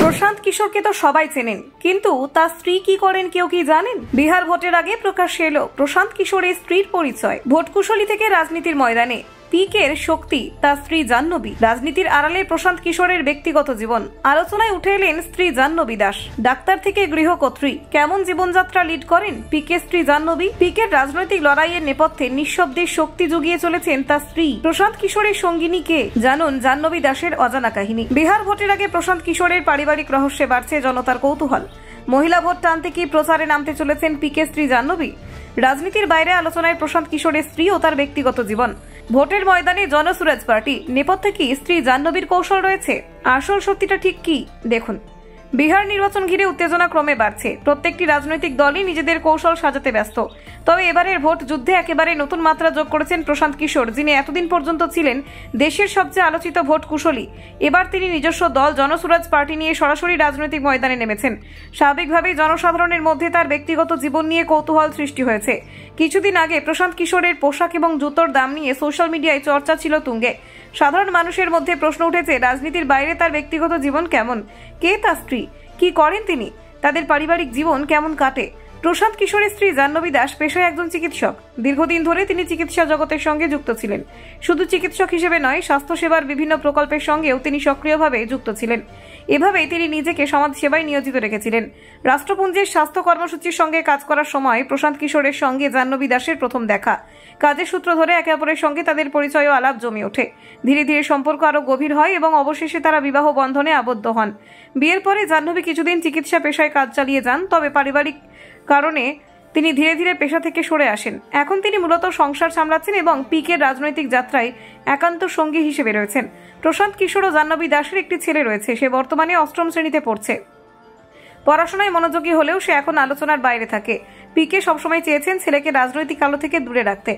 প্রশান্ত কিশোরকে তো সবাই চেনেন, কিন্তু তার স্ত্রী কি করেন কেউ কি জানেন? বিহার ভোটের আগে প্রকাশ্যে এলো প্রশান্ত কিশোরের স্ত্রীর পরিচয়। ভোটকুশলী থেকে রাজনীতির ময়দানে পিকের শক্তি তার স্ত্রী জাহ্নবী। রাজনীতির আড়ালে প্রশান্ত কিশোরের ব্যক্তিগত জীবন আলোচনায় উঠে এলেন স্ত্রী জাহ্নবী দাস। ডাক্তার থেকে গৃহকর্ত্রী, কেমন জীবনযাত্রা লিড করেন পিকের স্ত্রী জাহ্নবী? পিকের রাজনৈতিক লড়াইয়ের নেপথ্যে নিঃশব্দে শক্তি জুগিয়ে চলেছেন তার স্ত্রী। প্রশান্ত কিশোরের সঙ্গিনী কে, জানুন জাহ্নবী দাসের অজানা কাহিনী। বিহার ভোটের আগে প্রশান্ত কিশোরের পারিবারিক রহস্যে বাড়ছে জনতার কৌতূহল। মহিলা ভোট টানতে কি প্রচারে নামতে চলেছেন পিকে স্ত্রী জাহ্নবী? রাজনীতির বাইরে আলোচনায় প্রশান্ত কিশোরের স্ত্রী ও তার ব্যক্তিগত জীবন। ভোটের ময়দানে জনসুরাজ পার্টি, নেপথ্যে কি স্ত্রী জাহ্নবীর কৌশল রয়েছে? আসল সত্যিটা ঠিক কি দেখুন। বিহার নির্বাচন ঘিরে উত্তেজনা ক্রমে বাড়ছে। প্রত্যেকটি রাজনৈতিক দলই নিজেদের কৌশল সাজাতে ব্যস্ত। তবে এবারের ভোট যুদ্ধে একেবারে নতুন মাত্রা যোগ করেছেন প্রশান্ত কিশোর, যিনি এতদিন পর্যন্ত ছিলেন দেশের সবচেয়ে আলোচিত ভোট কুশলী। এবার তিনি নিজস্ব দল জনসুরাজ পার্টি নিয়ে সরাসরি রাজনৈতিক ময়দানে নেমেছেন। স্বাভাবিকভাবেই জনসাধারণের মধ্যে তার ব্যক্তিগত জীবন নিয়ে কৌতূহল সৃষ্টি হয়েছে। কিছুদিন আগে প্রশান্ত কিশোরের পোশাক এবং জুতোর দাম নিয়ে সোশ্যাল মিডিয়ায় চর্চা ছিল তুঙ্গে। সাধারণ মানুষের মধ্যে প্রশ্ন উঠেছে, রাজনীতির বাইরে তার ব্যক্তিগত জীবন কেমন? কে তার স্ত্রী? কি করেন তিনি? তাদের পারিবারিক জীবন কেমন কাটে? প্রশান্ত কিশোরের স্ত্রী জাহ্নবী দাস পেশায় একজন চিকিৎসক। দীর্ঘদিন ধরে তিনি চিকিৎসা জগতের সঙ্গে যুক্ত ছিলেন। শুধু চিকিৎসক হিসেবে নয়, স্বাস্থ্যসেবার বিভিন্ন প্রকল্পের সঙ্গেও তিনি সক্রিয়ভাবে যুক্ত ছিলেন। এভাবেই তিনি নিজেকে সমাজসেবায় নিয়োজিত রেখেছিলেন। রাষ্ট্রপুঞ্জের স্বাস্থ্য কর্মসূচির সঙ্গে কাজ করার সময় প্রশান্ত কিশোরের সঙ্গে জাহ্নবী দাসের প্রথম দেখা। কাজের সূত্র ধরে একে অপরের সঙ্গে তাদের পরিচয় ও আলাপ জমে ওঠে। ধীরে ধীরে সম্পর্ক আরো গভীর হয় এবং অবশেষে তারা বিবাহ বন্ধনে আবদ্ধ হন। বিয়ের পরে জাহ্নবী কিছুদিন চিকিৎসা পেশায় কাজ চালিয়ে যান, তবে পারিবারিক কারণে তিনি ধীরে ধীরে পেশা থেকে সরে আসেন। এখন তিনি মূলত সংসার সামলাচ্ছেন এবং পিকের রাজনৈতিক যাত্রায় একান্ত সঙ্গী হিসেবে রয়েছেন। প্রশান্ত কিশোর ও জাহ্নবী দাসের একটি ছেলে রয়েছে। সে বর্তমানে 8ম শ্রেণীতে পড়ছে। পড়াশোনায় মনোযোগী হলেও সে এখন আলোচনার বাইরে থাকে। পিকে সবসময় চেয়েছেন ছেলেকে রাজনৈতিক আলো থেকে দূরে রাখতে।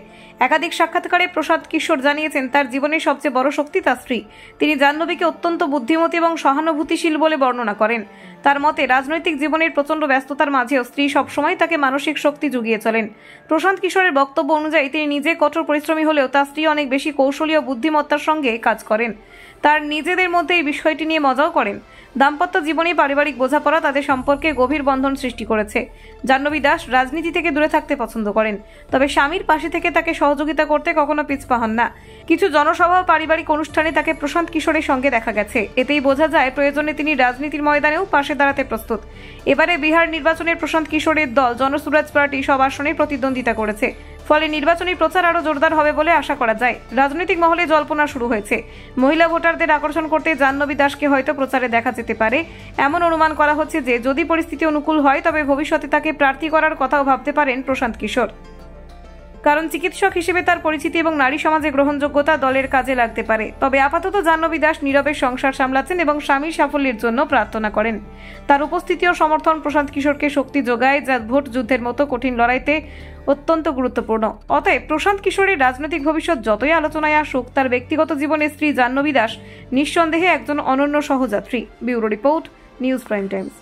একাধিক সাক্ষাৎকারে প্রশান্ত কিশোর জানিয়েছেন তার জীবনের সবচেয়ে বড় শক্তি তার স্ত্রী। তিনি জাহ্নবীকে অত্যন্ত বুদ্ধিমতী এবং সহানুভূতিশীল বলে বর্ণনা করেন। তার মতে, রাজনৈতিক জীবনের প্রচন্ড ব্যস্ততার মাঝেও স্ত্রী সবসময় তাকে মানসিক শক্তি জুগিয়ে চলেন। প্রশান্ত কিশোরের বক্তব্য অনুযায়ী তিনি নিজে কঠোর পরিশ্রমী হলেও তার স্ত্রী অনেক বেশি কৌশলী ও বুদ্ধিমত্তার সঙ্গে কাজ করেন। তার নিজেদের মধ্যে এই বিষয়টি নিয়ে মজাও করেন। দাম্পত্য জীবনে পারিবারিক বোঝাপড়া তাদের সম্পর্কে গভীর বন্ধন সৃষ্টি করেছে। জাহ্নবী দাস রাজনীতি থেকে দূরে থাকতে পছন্দ করেন, তবে স্বামীর পাশে থেকে তাকে সহযোগিতা করতে কখনো পিছপা হন না। কিছু জনসভা ও পারিবারিক অনুষ্ঠানে তাকে প্রশান্ত কিশোরের সঙ্গে দেখা গেছে। এতেই বোঝা যায় প্রয়োজনে তিনি রাজনীতির ময়দানেও পাশে দাঁড়াতে প্রস্তুত। এবারে বিহার নির্বাচনের প্রশান্ত কিশোরের দল জনসুরাজ পার্টি সব আসনে প্রতিদ্বন্দ্বিতা করেছে। ফলে নির্বাচনী প্রচার আরো জোরদার হবে বলে আশা করা যায়। রাজনৈতিক মহলে জল্পনা শুরু হয়েছে। মহিলা ভোটারদের আকর্ষণ করতে জাহ্নবী দাসকে হয়তো প্রচারে দেখা যেতে পারে। এমন অনুমান করা হচ্ছে যে যদি পরিস্থিতি অনুকূল হয় তবে ভবিষ্যতে তাকে প্রার্থী করার কথাও ভাবতে পারেন প্রশান্ত কিশোর। কারণ চিকিৎসক হিসেবে তার পরিচিতি এবং নারী সমাজে গ্রহণযোগ্যতা দলের কাজে লাগতে পারে। তবে আপাতত জাহ্নবী দাস নীরবে সংসার সামলাচ্ছেন এবং স্বামীর সাফল্যের জন্য প্রার্থনা করেন। তার উপস্থিতি ও সমর্থন প্রশান্ত কিশোরকে শক্তি যোগায়, যা ভোট যুদ্ধের মতো কঠিন লড়াইতে অত্যন্ত গুরুত্বপূর্ণ। অতএব প্রশান্ত কিশোরের রাজনৈতিক ভবিষ্যৎ যতই আলোচনায় আসুক, তার ব্যক্তিগত জীবনে স্ত্রী জাহ্নবী দাস নিঃসন্দেহে একজন অনন্য সহযাত্রী। Bureau report, news prime Times.